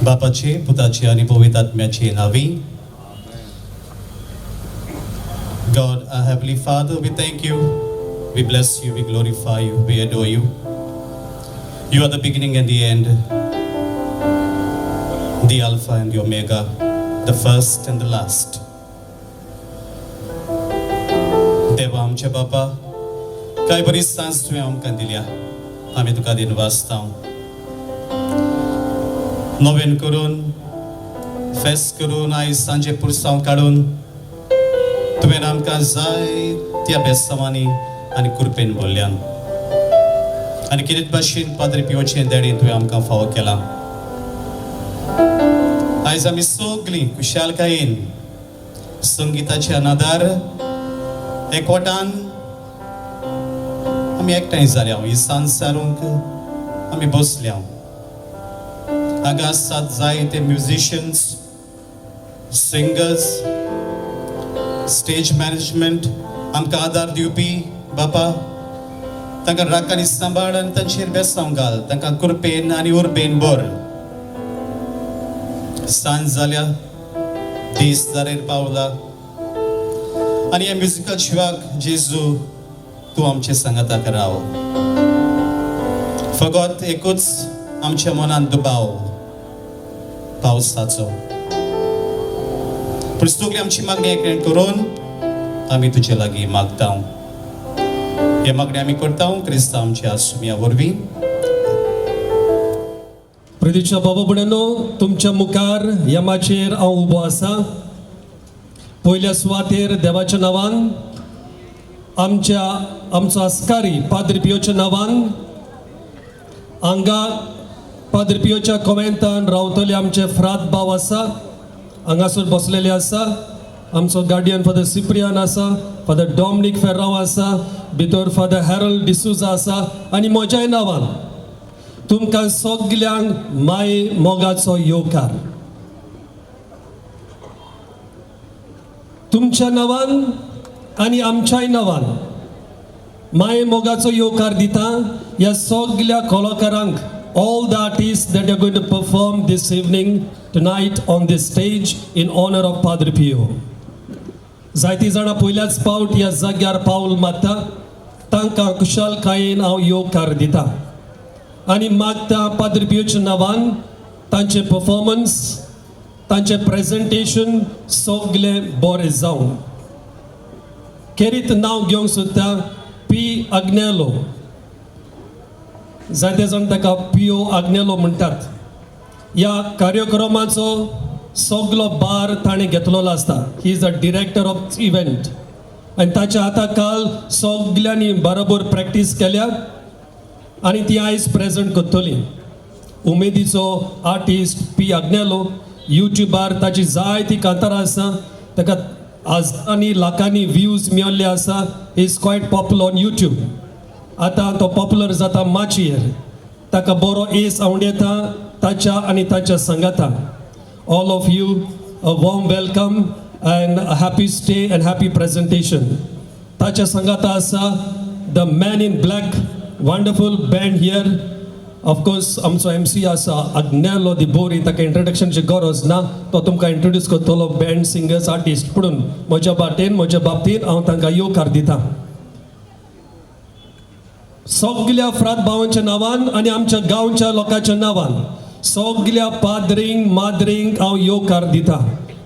बापाचे, पुताचे आणि पवित्र आत्म्याचे नावे. God, our Heavenly Father, we thank you, we bless you, we glorify you, we adore you. You are the beginning and the end, the Alpha and the Omega, the first and the last. देवा आमचे बापा, काय बरी सांज तुवें आमकां दिल्या, आमी तुका दिन वाजता. नवेन करून, फेस्त करून, आयज सांजे पुरसांव काडून तुवें आमकां जायत्या बेसांवांनी आनी कुरपेन भरल्यान आनी कितें भाशेन पाद्री पियोचें देणें तुवें आमकां फावो केलां. आयज आमी सगळीं खुशालकायेन संगिताच्या नादार एकवटान आमी एकठांय जाल्या. ही सांज सारूंक आमी बसल्या. हांगा आसात जायते म्युजिशियन्स, सिंगर्स, स्टेज मॅनेजमेंट, आमकां आदार दिवपी बापा, तांकां राखानी सांबाळ आनी तांचेर बेसांव घाल. तांकां कुरपेन आनी उर्बेन भर. सांज जाल्या, दीस दारेर पावला आनी ह्या म्युजिकल शिवाक जेजू तूं आमचे सांगाताक राव. फकत एकूच आमच्या मनान दुबाव पावसाचो. पूण सगळी आमची मागणी एकठांय करून आमी तुजे लागीं मागता. हे मागणी आमी करता क्रिस्तांव आमच्या सुमया वरवीं. प्रितीच्या बाबा भयणींनो, तुमच्या मुखार यमाचेर हांव उबो आसा. पयल्या सुवातेर देवाच्या नांवान, आमचो आस्कारी पाद्री पियोच्या नांवान, हांगा पाद्री पियोच्या कॉवेंतान रावतले आमचे फ्रात भाव आसा, हांगासर बसलेले आसा. आमचो गार्डियन फादर सिप्रियान आसा, फादर डॉमिनिक फेर्रांव आसा, भितर फादर हॅरल्ड डिसूजा आसा आनी म्हज्याय नांवान तुमकां सगल्यांक माये मोगाचो येवकार. तुमच्या नांवान आनी आमच्याय नांवान माये मोगाचो येवकार दिता ह्या सगल्या कलाकारांक, all the artists that are going to perform this evening, tonight on this stage in honor of Padre Pio. जायती जाणां पयल्याच पावट ह्या जाग्यार पावल मारता. तांकां कुशालकायेन हांव येवकार दिता आनी मागता पाद्री पियोच्या नांवान तांचे परफॉर्मन्स, तांचे प्रेजेंटेशन सगळें बरें जावं. खेरीत नांव घेवंक सोदता पी अग्नेलो. जायते जाण ताका पियो आग्नेलो म्हणटात. ह्या कार्यक्रमाचो सगळो भार ताणें घेतलेलो आसता. He is the director of event आनी ताच्या हाता काल सगल्यांनी बरोबर प्रॅक्टीस केल्या आनी ती आयज प्रेजेंट करतली. उमेदीचो आर्टिस्ट पी अग्नेलो, युट्यूबार ताची जायती कांतारां आसा. ताका हजारांनी लाखांनी व्ह्यूज मेळिल्ले आसा. Is quiet popular on YouTube. आतां तो पॉप्युलर जाता माचयेर. ताका बरो एस आवडेता ताच्या आनी ताच्या संगाताक. All of you a warm welcome and a happy stay and happy presentation. ताच्या संगाता आसा the man in black, wonderful band here. Of course आमचो MC आसा अग्नेलो de Borim. ताका इंट्रोडक्शनची गरज ना, तो तुमकां इंट्रोड्यूस करतलो बँड, सिंगर्स, आर्टिस्ट. पुणून म्हज्या बाबतीन हांव तांकां येवकार दितां. सगल्या फ्रात भावांच्या नांवान आनी आमच्या गांवच्या लोकांच्या नांवान सगल्या पाद्रींक माद्रींक हांव येवकार दितां.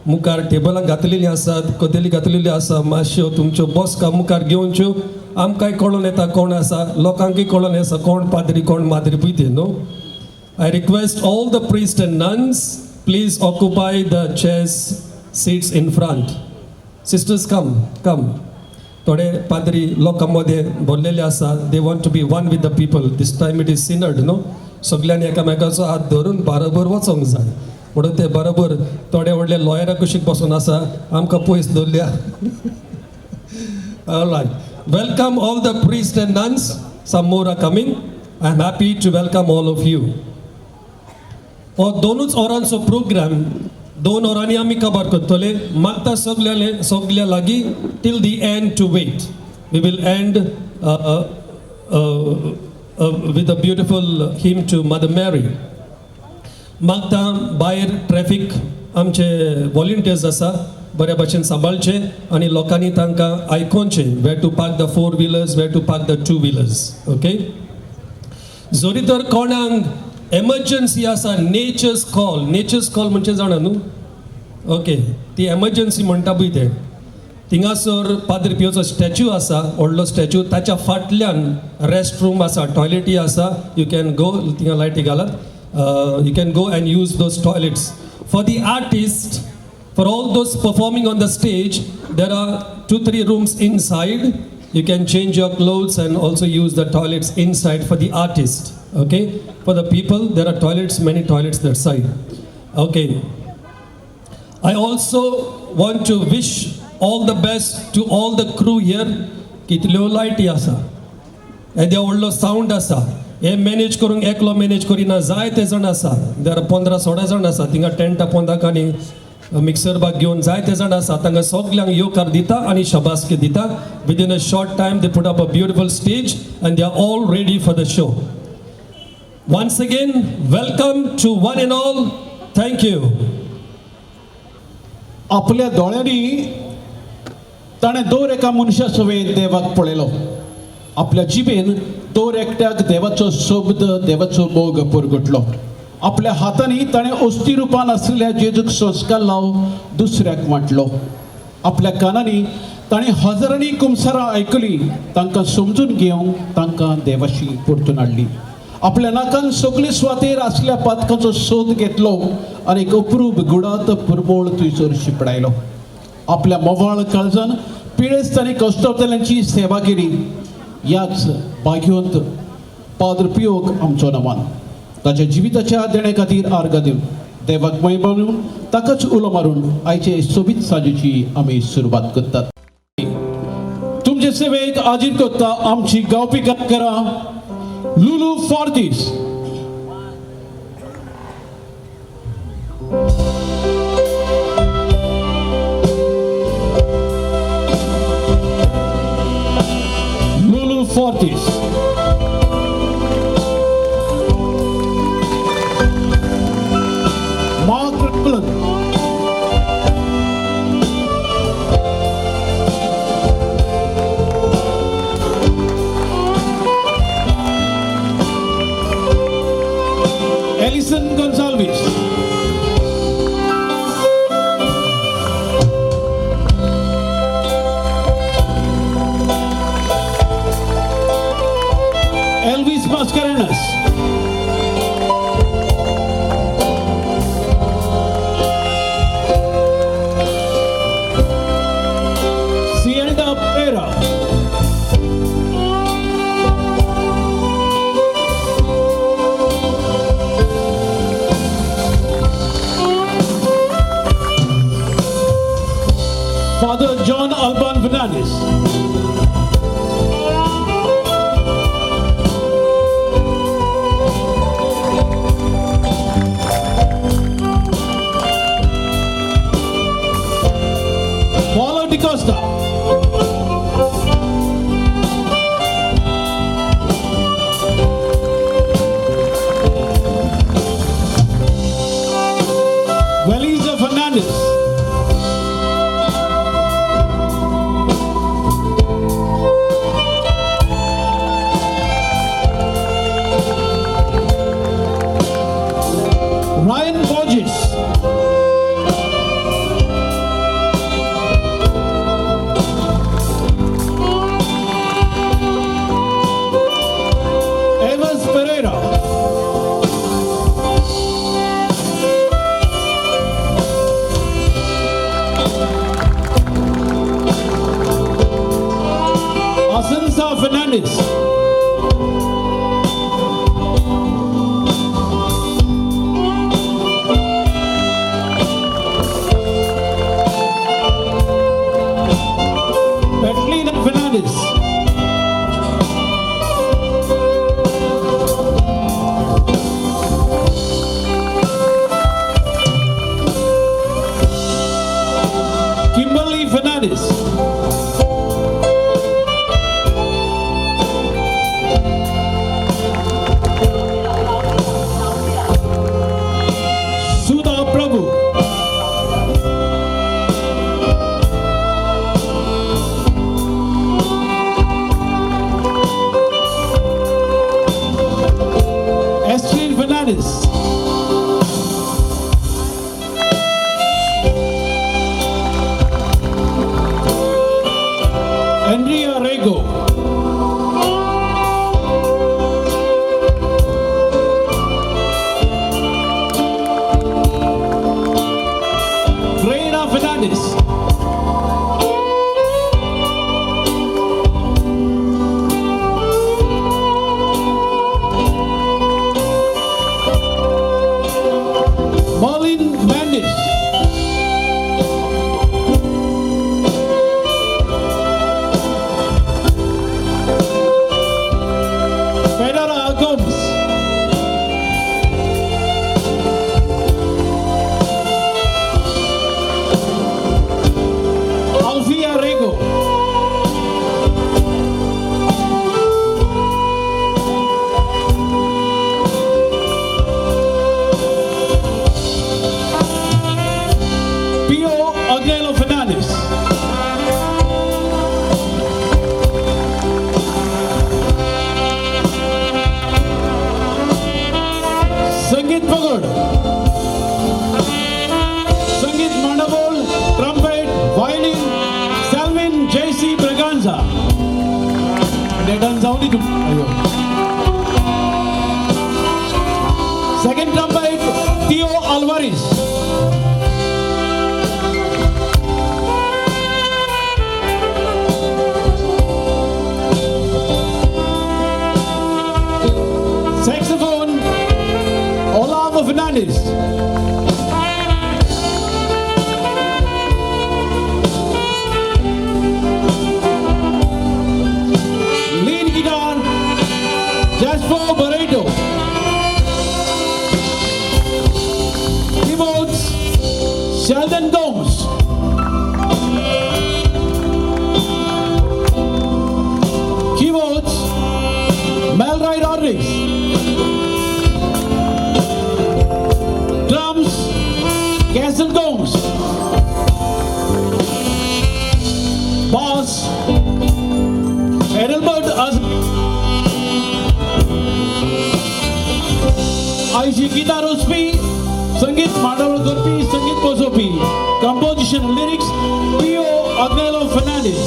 मुखार टेबलां घातलेलीं आसात, कदेली घातलेली आसा. मातश्यो तुमच्यो बसका मुखार घेवच्यो. आमकांय कळून येता कोण आसा, लोकांकय कळून येता कोण पाद्री कोण माद्री पळय ते न्हू. I request all the priest and nuns, please occupy the chairs, seats in front. Sisters come. थोडे पाद्री लोकांमध्ये भरलेले आसा. They want to be one with the people. This time it is synod न्हू. सगल्यांनी एकामेकाचो हात धरून बरोबर वचोंक जाय. म्हणून ते बरोबर थोडे व्हडले लॉयरा कुशीक बसून आसा, आमकां पयस दवरल्या. All right. Welcome all the priests and nuns. Some more are coming. I am happy to welcome all of you. हो दोनूच वरांचो प्रोग्राम 2 वरांनी आमी कवर करतले. मागता सगल्या लागीं till the end to wait. We will end with a beautiful hymn to Mother Mary. मागता भायर ट्रॅफिक आमचे वॉलंटियर्स आसा बऱ्या भाशेन सांबाळचे आनी लोकांनी तांकां आयकोनचे where to park the 4 wheelers where to park the 2 wheelers okay. जरी तर कोणाक एमर्जन्सी आसा नेचर्स कॉल म्हणजे जाणा न्हू ओके ती एमर्जन्सी म्हणटा पळय ते थिंगासर पाद्र पियोचो स्टॅच्यू आसा व्हडलो स्टॅच्यू ताच्या फाटल्यान रेस्ट रूम आसा टॉयलेटी आसा यू कॅन गो थिंगा लायटी घालात you can go and use those toilets for the artist for all those performing on the stage there are 2-3 rooms inside you can change your clothes and also use the toilets inside for the artist okay for the people there are toilets many toilets that side okay. I also want to wish all the best to all the crew here कितल्यो लायटी आसा येद्या व्हडलो sound आसा हे manage करूंक एकलो manage करिना जायते जाण आसा देर 15-16 जाण आसा थिंगा टेंटा पोंदाक आनी मिक्सर बाग घेवन जायते जाण आसा तांकां सगल्यांक येवकार दिता आनी शबासकी दिता within a short time they put up a beautiful stage and they are all ready for the show. Once again welcome to one and all thank you. आपल्या दोळ्यांनी ताणें दर एका मनशा सवेन देवाक पळयलो. आपल्या जिबेन दर एकट्याक देवाचो शब्द देवाचो मोग परगटलो. आपल्या हातांनी ताणें अस्थी रुपान आसलेल्या जेजूक संस्कार लाव दुसऱ्याक वांटलो. आपल्या कानांनी ताणें हजारांनी कुमसारां आयकली तांकां समजून घेवंक तांकां देवाशी परतून हाडली. आपल्या नाकान सगळे सुवातेर आसल्या पातकांचो सोद घेतलो आनी एक अप्रूप गुडात परमळ थंयसर शिपडायलो. आपल्या मोवाळ काळजान पिळेस ताणें कश्टवतल्यांची सेवा केली. ह्याच भाग्यवंत पाद्र पियोक आमचो नमन. ताच्या जिविताच्या देणे खातीर आर्गां दिवन देवाक महिमा दिवन ताकाच उलो मारून आयचे सोबीत सांजेची आमी सुरवात करतात. तुमचे सेवेक हाजीर करता आमची गावपी कलाकारां Lulu Fortes. Lulu Fortes. Mark Revlon. Alison Gonsalves. Elvis Mascarenhas. Cielda Pereira. Father John Alban Fernandes. Voler Dcosta. Elvis Fernandes. Elvis Pereira. Alison Fernandes. Fernandes. Kimberely Fernandes. Fernandes. Andrea Rego. Fernandes. Marlin Mendes. Federa Gomes. Pio Agnelo Fernandes. Sangeet Pagod. Sangeet Mandavol, trumpet, violin, Selwin JC Braganza. They done only to. Second trumpet, Pio Alvarez. Saxophone, Olavo Fernandes. Lead guitar, Jasper Barreto. Keyboards, Sheldon Gomes. Keyboards, Melroy Rodriguez. Drums, Castle Gomes. Bass, Edelbert IC Guitar Ospi, Sangeet Mandavol Gurpi, Sangeet Kosopi. Composition and lyrics, Pio Agnelo Fernandes.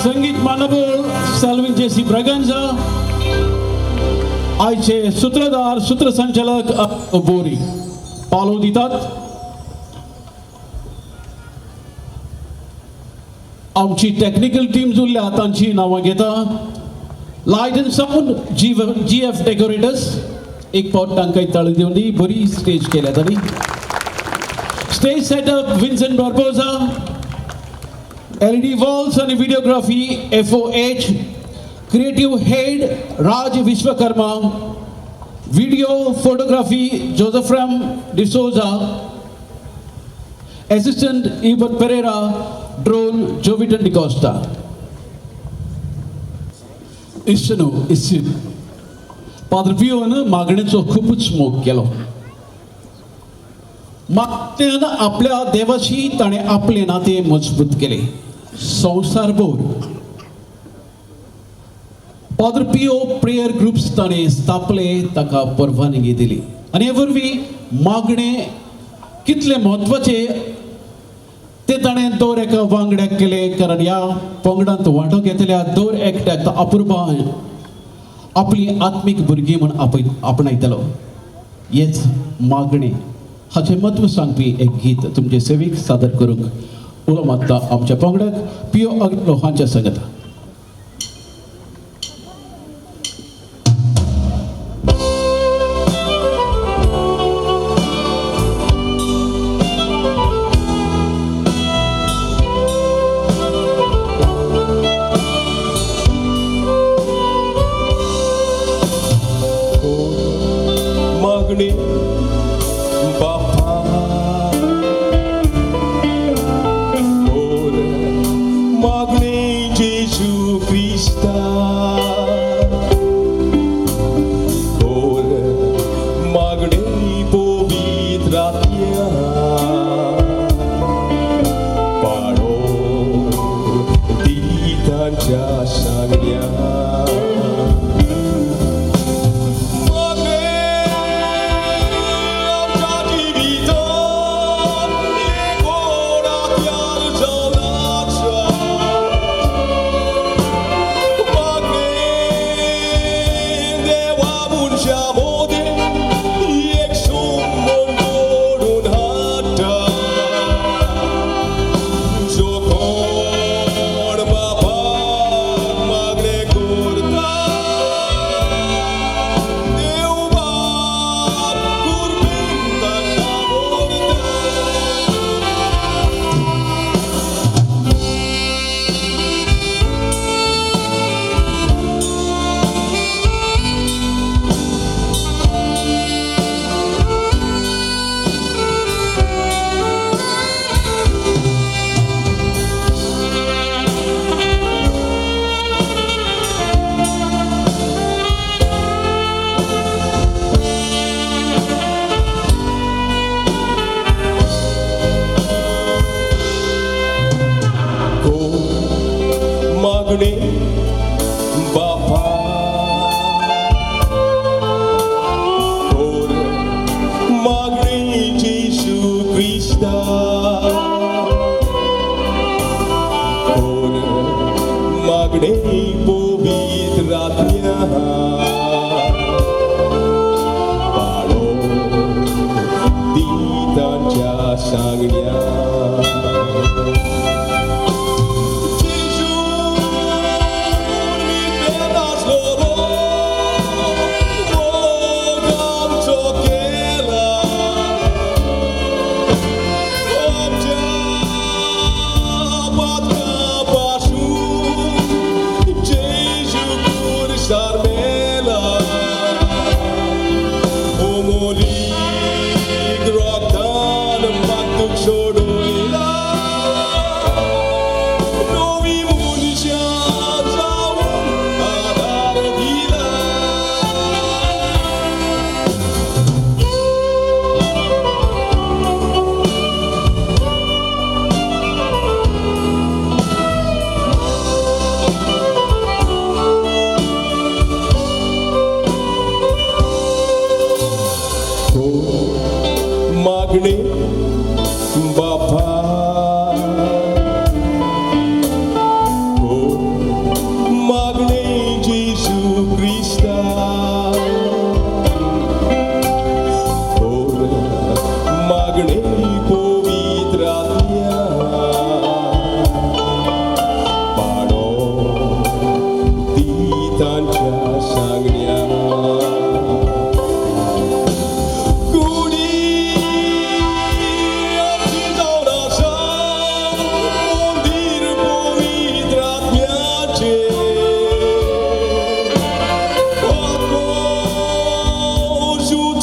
Sangeet Mandavol, Selwin JC Braganza. आयचे सूत्रधार सूत्रसंचालक बोरी पालो दितात. आमची technical team जुळल्या तांची नावां घेता. Light and sound GF decorators एक पावट तांकां ताळी दिवन दी बरी स्टेज केल्या तांणी. Stage setup Vincent Barbosa. LED walls आणि videography FOH. Creative head Raj Vishwakarma. Video photography Joseph D'Souza. Assistant Cielda Pereira. Drone Voler Dcosta. Padre Pio मागणेचो खूपच मोग केलो. मागण्यान आपल्या देवाशी ताणे आपले नाते मजबूत केले. संवसारभर Padre Pio prayer groups ताणे स्थापले ताका परवानगी दिली. आनी हे वरवीं मागणे कितले म्हत्वाचे ते ताणें दर एका वांगड्याक केले. कारण ह्या पंगडांत वांटो घेतल्या दर एकट्याक अपुर्बाय आपली आत्मीक भुरगीं म्हूण आपणायतलो. हेच मागणे हाचें म्हत्व सांगपी एक गीत तुमचे सेवेक सादर करूंक उलो मागता आमच्या पंगडाक पियो अग्नेलो हांच्या सांगता.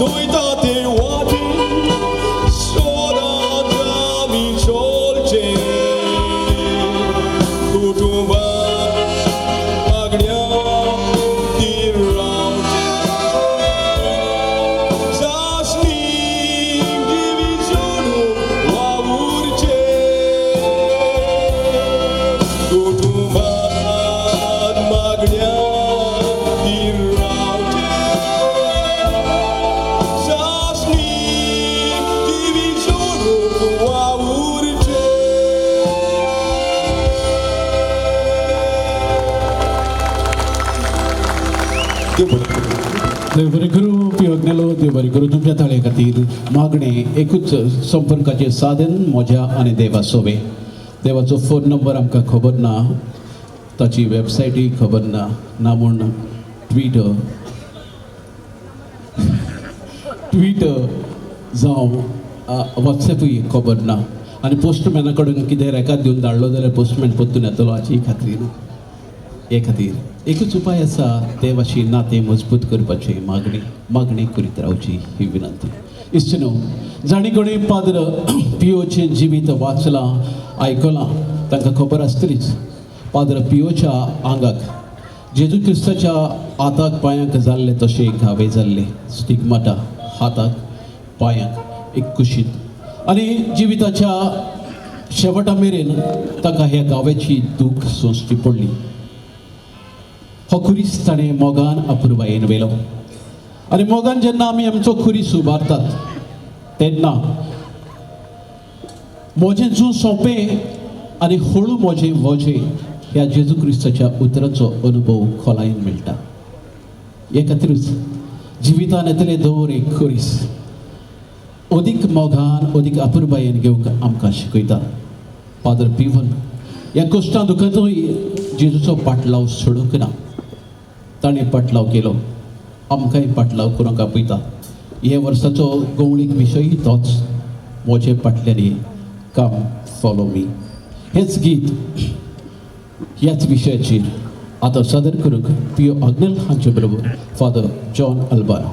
Uitate oate, sora mi ciolce, cutumba agnia di raute, sasni divisionu la urce, cutumba magnia di raute, sasni divisionu la urce. देव बरें करूं पियो अग्नेलो देव बरें करूं तुमच्या थाळे खातीर मागणे एकूच संपर्काचें साधन म्हज्या आनी देवा सोबे देवाचो फोन नंबर आमकां खबर ना ताची वेबसायटूय खबर ना ना म्हूण ट्विटर जावं वॉट्सॅपूय खबर ना आनी पोस्टमॅना कडून कितें रेकाद दिवन धाडलो जाल्यार पोस्टमॅन परतून येतलो हाची खात्री ना हे खातीर एकूच उपाय आसा देवाशी नातें मजबूत करपाची मागणी करीत रावची ही विनंती इश्टनो जाणी कोणी पाद्र पियोचें जिवीत वाचलां आयकलां तांकां खबर आसतलीच पाद्र पियोच्या आंगाक जेजू क्रिस्ताच्या हाताक पांयांक जाल्ले तशे घावे जाल्ले स्टिग्माटा हाताक पांयांक एक कुशीत आनी जिविताच्या शेवटा मेरेन ताका ह्या गांवाची दूख सोंसची पडली हो खुरीस ताणें मोगान अपुरबायेन वेलो आनी मोगान जेन्ना आमी आमचो खुरीस उबारतात तेन्ना म्हजें जूं सोंपें आनी हळू म्हजें वजें ह्या जेजू क्रिस्ताच्या उतराचो अनुभव खोलायेन मेळटा हे खातीरूच जिवितान येतले दवर एक खुरीस अदीक मोगान अदीक अपुरबायेन घेवंक आमकां शिकयता पाद्र पिवन ह्या कश्टां दुखांतूय जेजूचो पाटलाव सोडूंक ना ताणें पाटलाव केलो आमकांय पाटलाव करूंक आपयता हे वर्साचो गवळीक विशय तोच म्हजे फाटल्यान कम फॉलो मी हेच गीत ह्याच विशयाचेर आतां सादर करूंक पियो अग्नेल हांचे बरोबर फादर जॉन अल्बारा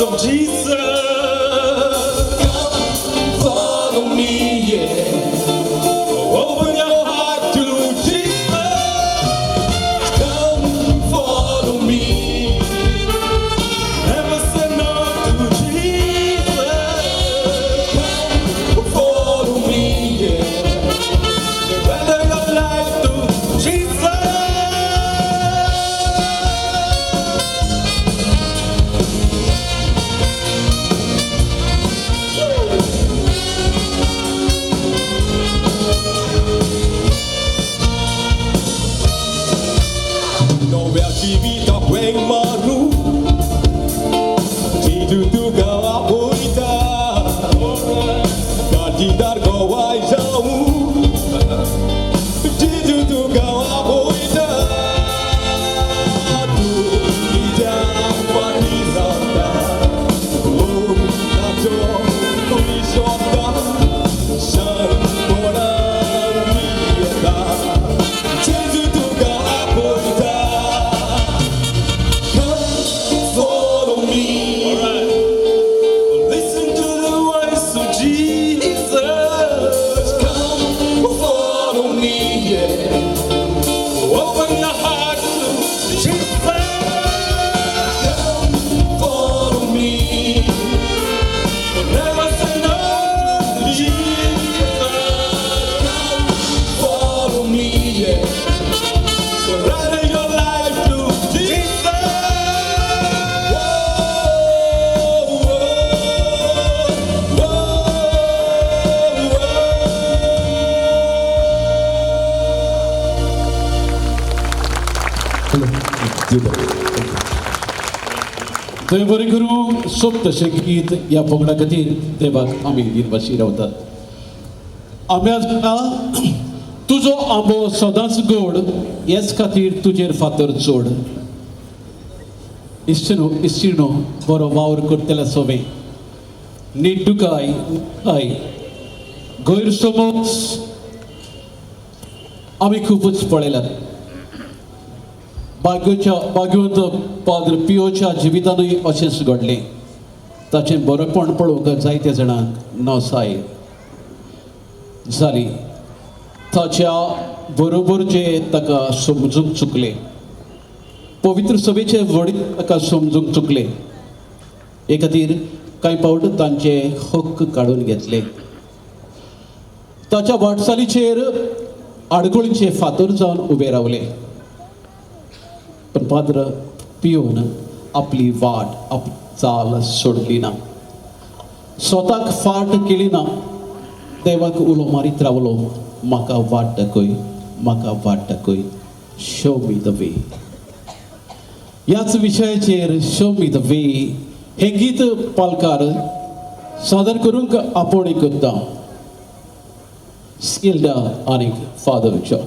of Jesus. Follow me, yeah. Open your heart to Jesus. Come follow me. Never say no to Jesus. Come follow me, yeah. Surrender your life to Jesus. Nowhere chivita weng maru, chitu tu gawa boita, ganti dar gawa jau, chitu tu gawa boita, tu ija panizanda, oh nacho komishonda, shan koran miyata, chitu tu gawa boita. Follow me. All right. Listen to the voice of Jesus. Come follow me. Yeah. Open your heart to Jesus. Come follow me. Never say no to Jesus. Come follow me. Yeah. Surrender your life to Jesus. थंय बरें करूं soap तशें गीत ह्या पंगडा खातीर देवाक आमी दिनवाशी रावतात. आंब्या झाडा तुजो आंबो सदांच गोड, हेच खातीर तुजेर फातर चोड. इश्टिणो बरो वावर करतले सोवे, नीटुकाय आय गैरसमज आमी खूपच पळयल्यात. भाग्यवंत पाद्र पियोच्या जिवितानूय अशेंच घडलें. ताचें बरेंपण पळोवंक जायत्या जाणांक नसाय जाली. ताच्या बरोबरचे ताका समजूंक चुकले, पवित्र सभेचे वडील ताका समजूंक चुकले. हे खातीर कांय फावट तांचे हक्क काडून घेतले. ताच्या वाटचालीचेर आडखळींचे फातर जावन उबे रावले. पण पाद्र पियोन आपली वाट चाल सोडली ना, स्वताक फाट केली ना. देवाक उलो मारीत रावलो, म्हाका वाट दाखय, म्हाका वाट दाखय, शो मी द वे. ह्याच विशयाचेर शो मी द वे हे गीत पालकार सादर करूंक आपोवणी करता. Cielda आनी father John.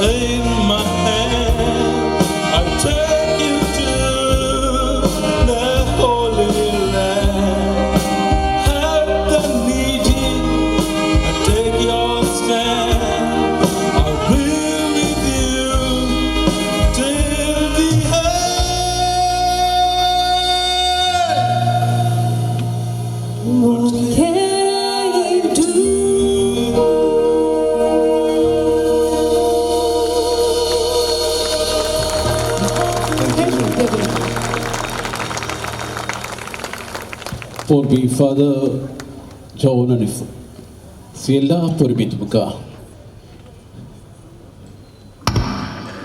in my hand. I'll take you to the Holy Land. Help the needy and take your stand. I'll be with you till the end. What can you do? For me, Father John and Cielda Pereira.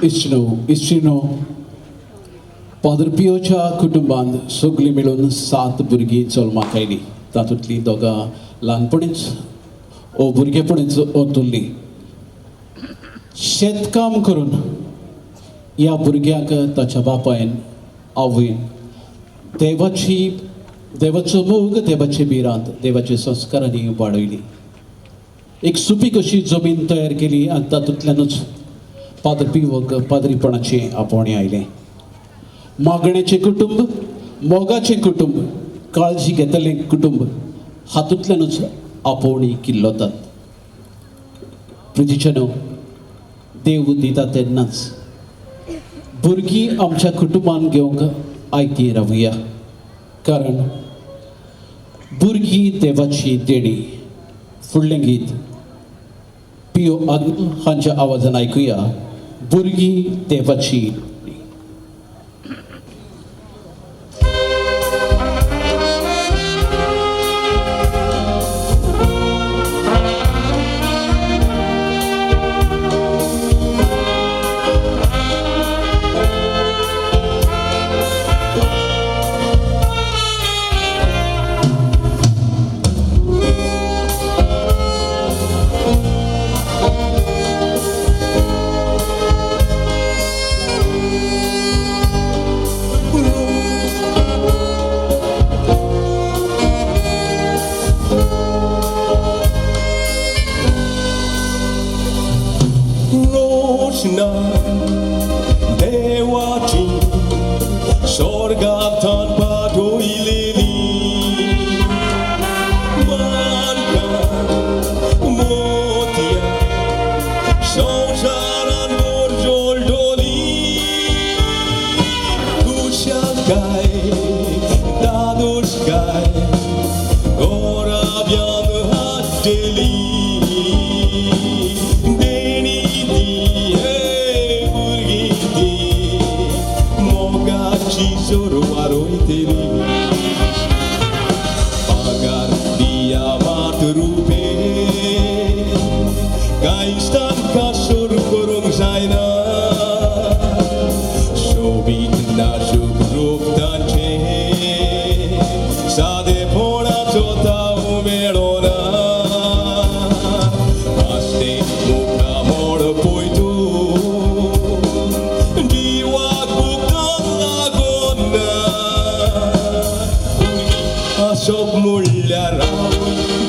इश्चिनो Padre Pioच्या कुटुंबांत सगळीं मिळून 7 भुरगीं जल्माक आयलीं. तातूंतलीं दोगां ल्हानपणीच भुरगेपणीच ओतुल्लीं. शेतकाम करून ह्या भुरग्यांक ताच्या बापायन आवयन देवाचो मोग देवाचे बिरांत देवाचे संस्कारांनी वाडयली. एक सुपीक अशी जमीन तयार केली आनी तातूंतल्यानूच पाद्र पियोक पाद्रीपणाचें आपोवणें आयलें. मागणेचें कुटुंब, मोगाचें कुटुंब, काळजी घेतलें कुटुंब हातूंतल्यानूच आपोवणी किल्लोतात. प्रितीचनो, देव दिता तेन्नाच भुरगीं आमच्या कुटुंबान घेवंक आयती रावुया. कारण भुरगीं देवाची देणी. फुडलें गीत पियो आग्नेलो हांच्या आवाजान आयकुया. भुरगीं देवाची देणी. देवाची स्वर्गांतान पाठयलेली मानकां मोतयां संवसारान जोडली. खुशालकाय दादोसकाय गोराब्यान हाडली. Pagar dia matrupe Gaistan kasur kurung zaina Sobit na jugruk danche Sade pona tota umelona Aste muka mor poitu Diwa bukan lagona Asok mulya raw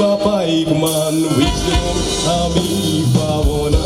Bapaik man wisdom ami pavona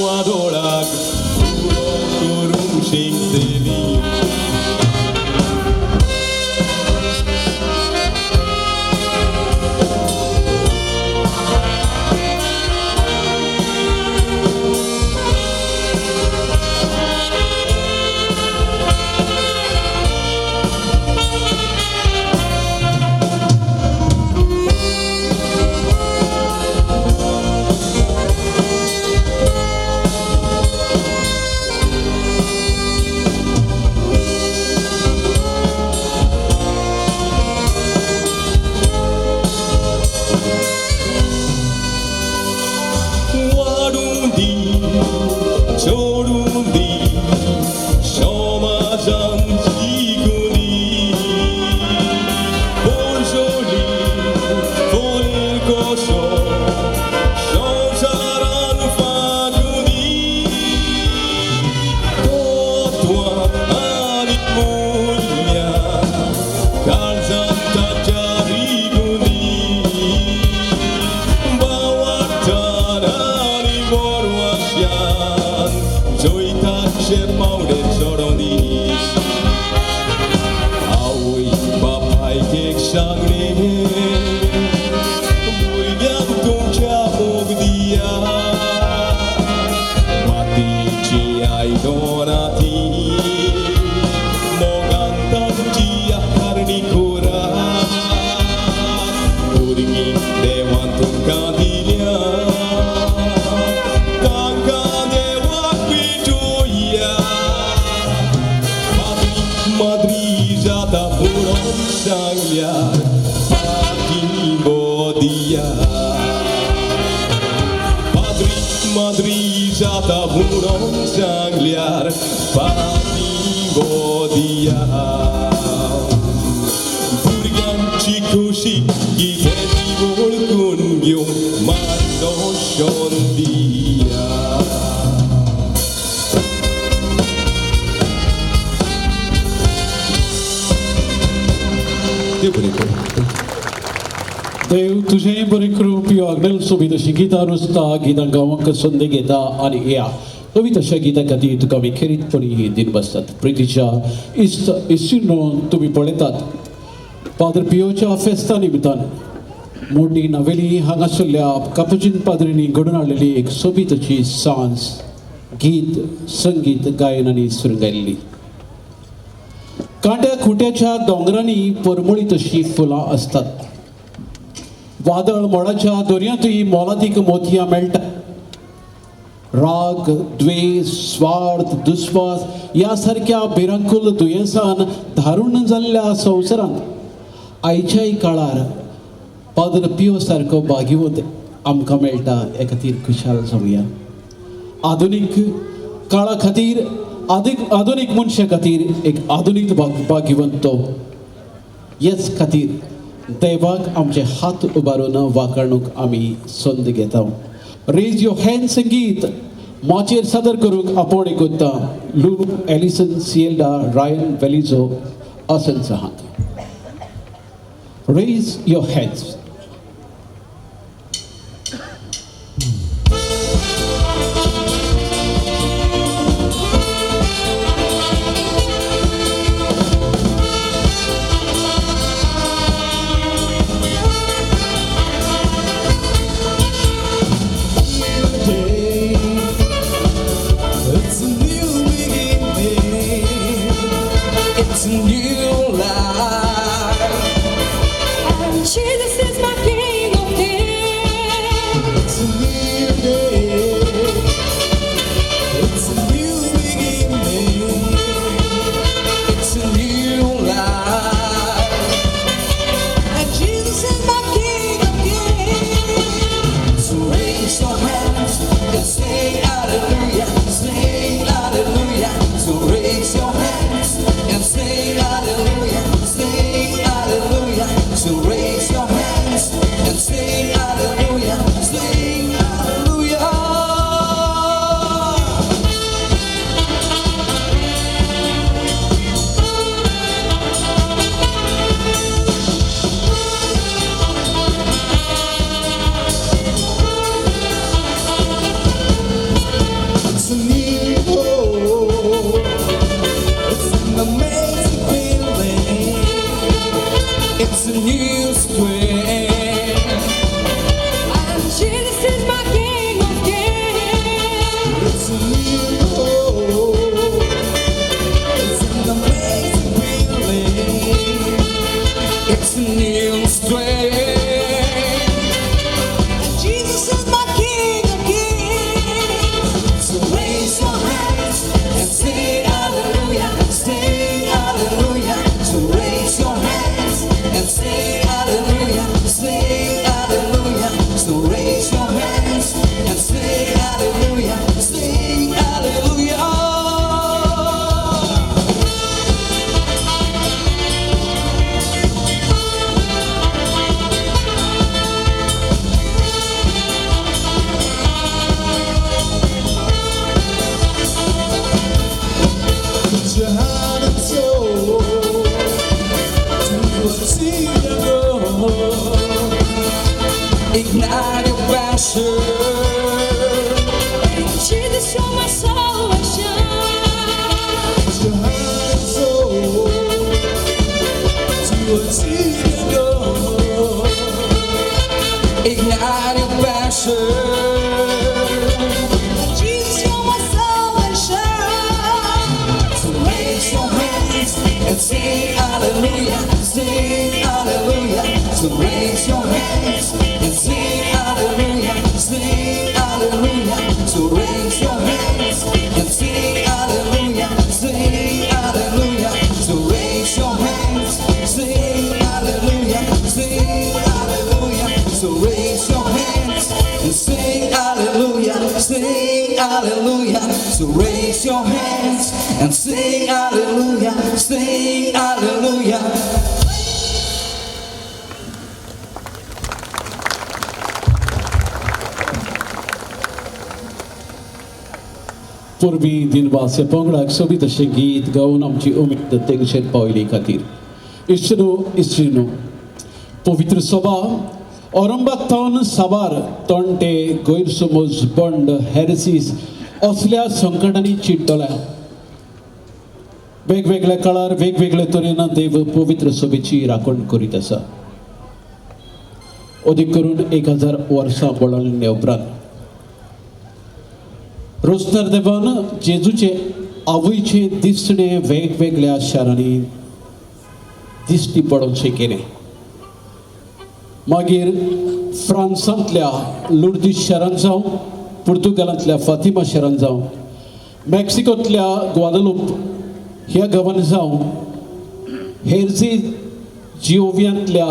adorar por um jeito. देव तुझे बरे करू पियो अग्नेल सोबीत गितां नुसता गितां गावांक संद घेता आनी या नवी तशा गितां खातीर तुका विखेरीतपणी दिन बसतात प्रितीच्या इस्टिनो तुम्ही पळयतात पाद्र पियोच्या फेस्ता निमतान मोडी-नावेली हांगासरल्या कापुजीन पाद्रींनी घडोवन हाडलेली एक सोबीत अशी सांज गीत संगीत गायन आनी सुरंगायल्ली कांट्या खुट्याच्या दोंगरांनी परमळीत अशी फुलां असतात वादळ मोडाच्या दर्यांतूय मोलादीक मोतयां मेळटात राग द्वेष स्वार्थ दुस्वास ह्या सारक्या भिरांकूल दुयेंसान धारुण जाल्ल्या संवसारांत आयच्याय काळार पाद्र पियो सारको भागीवत आमकां मेळटा हे खातीर खुशाल जावया आधुनीक काळा खातीर आधुनीक मनशा खातीर एक आधुनीक भागीवंत तो हेच खातीर देवाक आमचे हात उबारून वाकणूक आमी संद घेता रेज योर हँड संगीत माचेर सादर करूंक आपण एकता लुलू एलिसन सिएल्डा रायन वेलिझो असंच हात raise your hands Jesus is passion. Jesus, you're my salvation. Put your hands to achieve your goal. Ignite your passion. Jesus, you're my salvation. So raise your hands and sing hallelujah, sing hallelujah. So raise your hands and sing hallelujah, sing hallelujah. So raise your hands and sing hallelujah, sing hallelujah. So raise your hands, sing hallelujah, sing hallelujah. So raise your hands and sing hallelujah, sing hallelujah. So raise your hands and sing hallelujah, sing hallelujah. पूर्वी दिनवासी पंगडाक सोबीत अशें गीत गावन आमची उमेद तेंगशेर पावली खातीर इश्टिनो पवित्र सभा औरंगाबाद थावन साबार तोंटे गैरसमज बंड हेरसीस असल्या संकटांनी चिड्डल्या वेगवेगळ्या काळार वेगवेगळ्या तरेन देव पवित्र सभेची राखण करीत आसा अदीक करून 1000 वर्सां वळिल्ले उपरांत रोस्तर देवान जेजूचे आवयचे दिसणे वेगवेगळ्या शारांनी दिश्टी पडोवचें केलें मागीर फ्रांसांतल्या लुर्दीस शारांत जावं पुर्तुगालांतल्या फातिमा शारांत जावं मेक्सिकोंतल्या ग्वादालूप ह्या गांवांत जावं हेर्जी जिओव्यांतल्या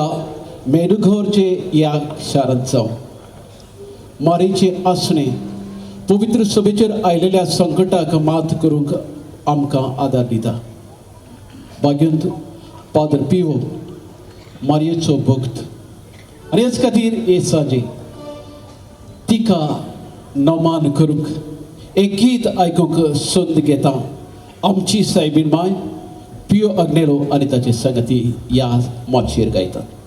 मेडुघोरचे ह्या शारांत जावं मारीचे आसणे पवित्र सभेचेर आयलेल्या संकटाक मात करूंक आमकां आदार दिता भाग्यंत पाद्र पियो मारयेचो भक्त आनी हेच खातीर हे सांजे तिका नमान करूंक एक गीत आयकूंक संद घेता आमची सायबीण माय पियो अग्नेलो आनी ताचे संगती ह्या माचयेर गायतात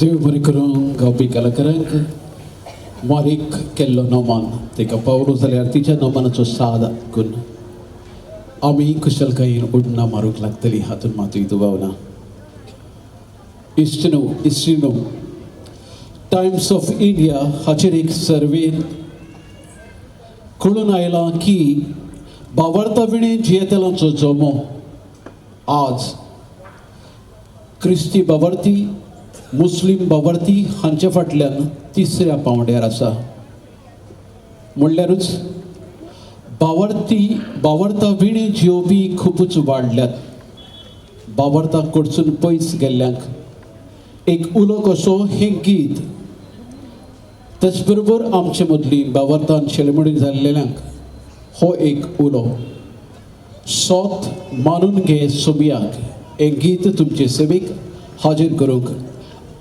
देव बरें करूंक गावपी कलाकारांक मारीक केल्लो नोमान ताका पावलो जाल्यार तिच्या नोमानाचो साद करून आमी कुशलकायेन उडणां मारूंक लागतली हातूंत मातूय दुबाव ना. इश्टिनो टायम्स ऑफ इंडिया हाचेर एक सर्वेन कळून आयलां की बावार्ता विणे जियेतेलांचो जमो आज क्रिस्ती बावार्थी मुस्लीम बावार्थी हांचे फाटल्यान तिसऱ्या पांवड्यार आसा. म्हणल्यारूच बावार्ता विणे जियोवपी खूबच वाडल्यात. बावार्ता कडसून पयस गेल्ल्यांक एक उलो कसो हें गीत, तेच बरोबर आमचे मदली बावार्तान शेलमडी जाल्लेल्यांक हो एक उलो. सोत मानून घे सोबियाक हें गीत तुमचे सेवेक हाजीर करूंक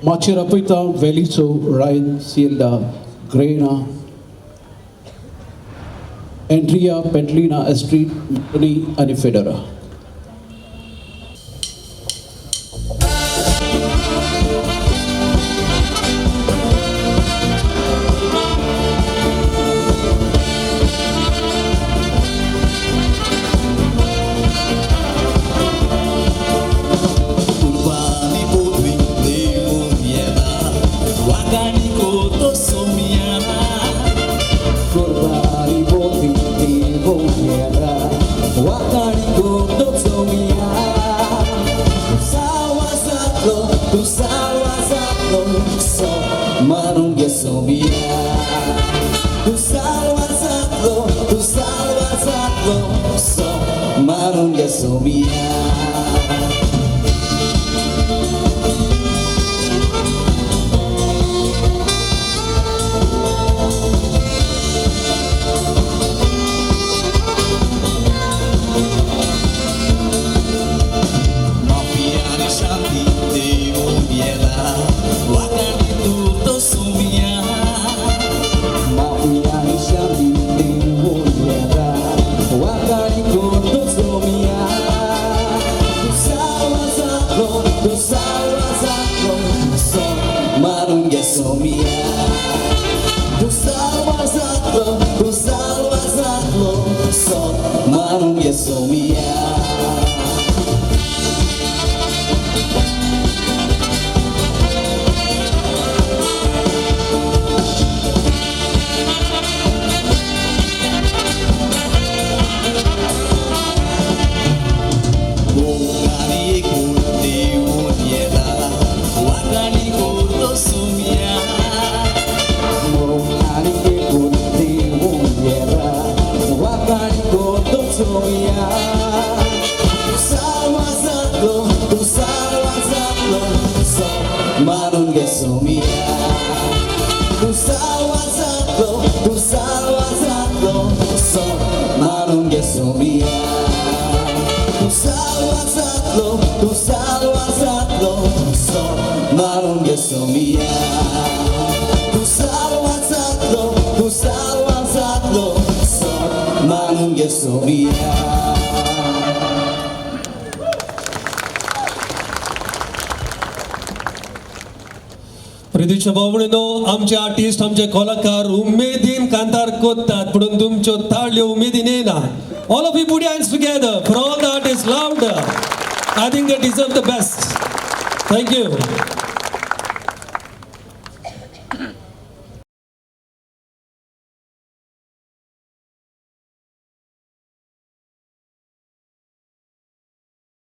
माचेर आपयता वेलीचो रायन सिएल्डा ग्रेना एंड्रिया पेटलिना एस्ट्रीट मनी आनी फेडरा. प्रितीच्या भावणीनो आमचे आर्टिस्ट आमचे कलाकार उमेदीन कांतार कोत्तात म्हणून तुमच्यो ताळयो उमेदीन येना. All of you put your hands together for all the artists louder. I think they deserve the best. Thank you.